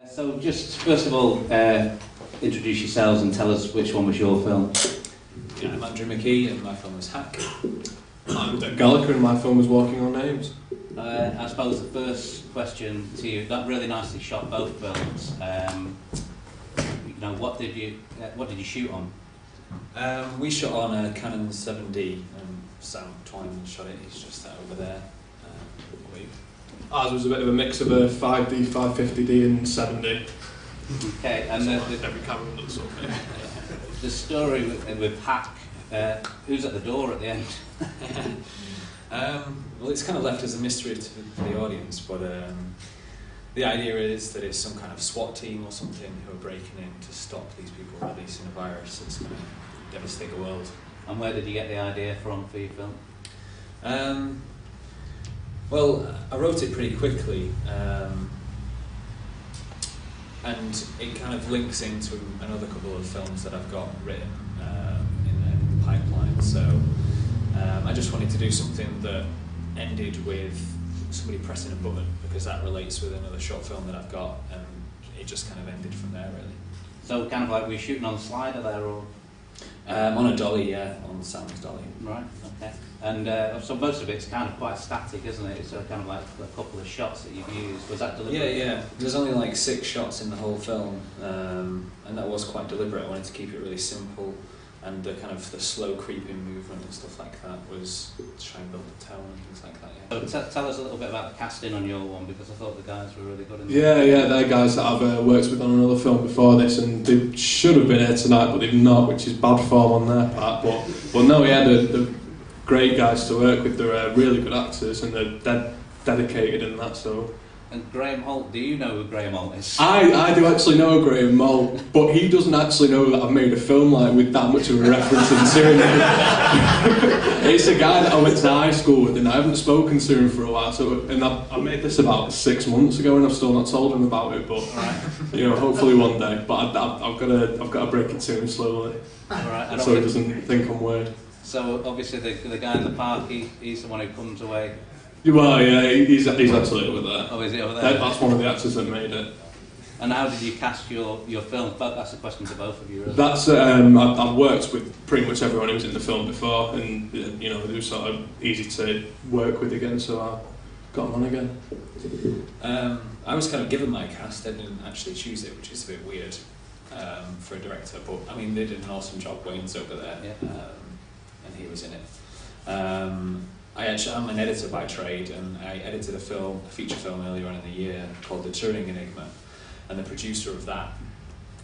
So just first of all, introduce yourselves and tell us which one was your film. Yeah, I'm Andrew McKee and my film was Hack. I'm Dec Gallacher and my film was Walking on Names. I suppose the first question to you, that really nicely shot both films. You know, what did you shoot on? We shot on a Canon 7D and Sam Twyman shot it, he's just over there. Ours was a bit of a mix of a 5D, 550D and 7D. Okay, and every camera looks okay. The story with Hack, who's at the door at the end? Well, it's kind of left as a mystery to the audience, but the idea is that it's some kind of SWAT team or something who are breaking in to stop these people releasing a virus that's going to devastate the world. And where did you get the idea from for your film? Well, I wrote it pretty quickly, and it kind of links into another couple of films that I've got written in the pipeline. So I just wanted to do something that ended with somebody pressing a button, because that relates with another short film that I've got, and it just kind of ended from there, really. So kind of like, were you shooting on a slider there, or? On a dolly, yeah, on Sam's dolly. Right, okay. And so most of it's kind of quite static, isn't it? It's kind of like a couple of shots that you've used. Was that deliberate? Yeah. There's only like 6 shots in the whole film, and that was quite deliberate. I wanted to keep it really simple, and the kind of the slow creeping movement and stuff like that was to try and build the tone and things like that. Yeah. So tell us a little bit about the casting on your one, because I thought the guys were really good in Yeah, they're guys that I've worked with on another film before this, and they should have been here tonight, but they've not, which is bad form on their part. But no, yeah, they're great guys to work with. They're really good actors, and they're dedicated in that. So. And Graham Holt, do you know who Graham Holt is? I do actually know Graham Holt, but he doesn't actually know that I've made a film like with that much of a reference into him. It's a guy that I went to high school with, and I haven't spoken to him for a while. And I made this about 6 months ago, and I've still not told him about it. But you know, hopefully one day. But I've got to break it to him slowly, so he doesn't think I'm weird. So obviously the guy in the park, he's the one who comes away. Well, yeah, he's actually over there. Oh, is he over there? That's one of the actors that made it. And how did you cast your film? That's a question to both of you, really. That's I've worked with pretty much everyone who was in the film before, and you know, they were sort of easy to work with again, so I got them on again. I was kind of given my cast. I didn't actually choose it, which is a bit weird for a director, but I mean, they did an awesome job. Wayne's over there, and he was in it. I'm an editor by trade, and I edited a feature film earlier on in the year called The Turing Enigma, and the producer of that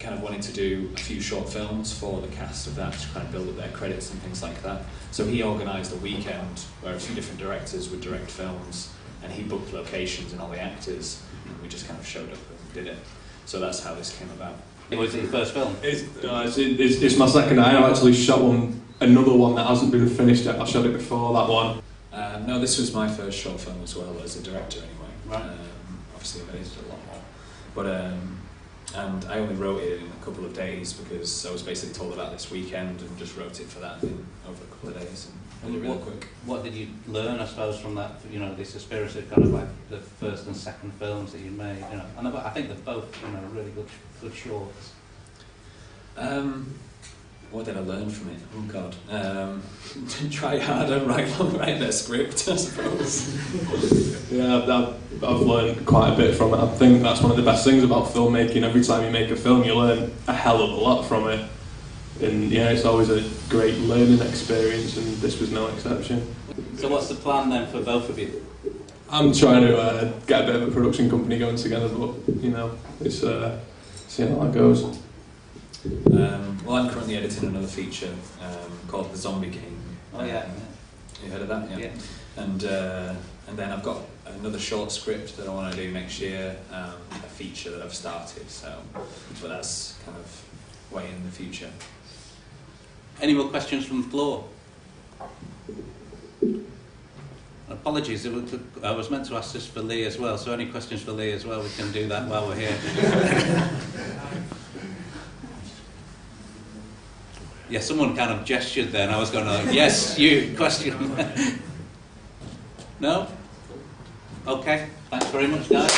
kind of wanted to do a few short films for the cast of that to kind of build up their credits and things like that. So he organised a weekend where a few different directors would direct films, and he booked locations and all the actors, and we just kind of showed up and did it. So that's how this came about. Was it your first film? It's my second. I actually shot another one that hasn't been finished yet. I shot it before that one. No, this was my first short film as well as a director anyway. Right. Obviously I've edited a lot more. But, and I only wrote it in a couple of days because I was basically told about this weekend and just wrote it for that in over a couple of days and did it really quick. What did you learn, I suppose, from that, you know, this experience of kind of like the first and second films that you made, you know? And I think they're both, you know, really good shorts. What did I learn from it? Oh God. Try harder, write their script, I suppose. Yeah, I've learned quite a bit from it. I think that's one of the best things about filmmaking. Every time you make a film, you learn a hell of a lot from it. And yeah, it's always a great learning experience, and this was no exception. So what's the plan then for both of you? I'm trying to get a bit of a production company going together, but you know, it's see how that goes. Well, I'm currently editing another feature called The Zombie King. Oh yeah. You heard of that? Yeah. And then I've got another short script that I want to do next year, a feature that I've started. But that's kind of way in the future. Any more questions from the floor? Apologies, I was meant to ask this for Lee as well. So any questions for Lee as well? We can do that while we're here. Yeah, someone kind of gestured there, and I was going like, yes, you, question. No? Okay, thanks very much, guys.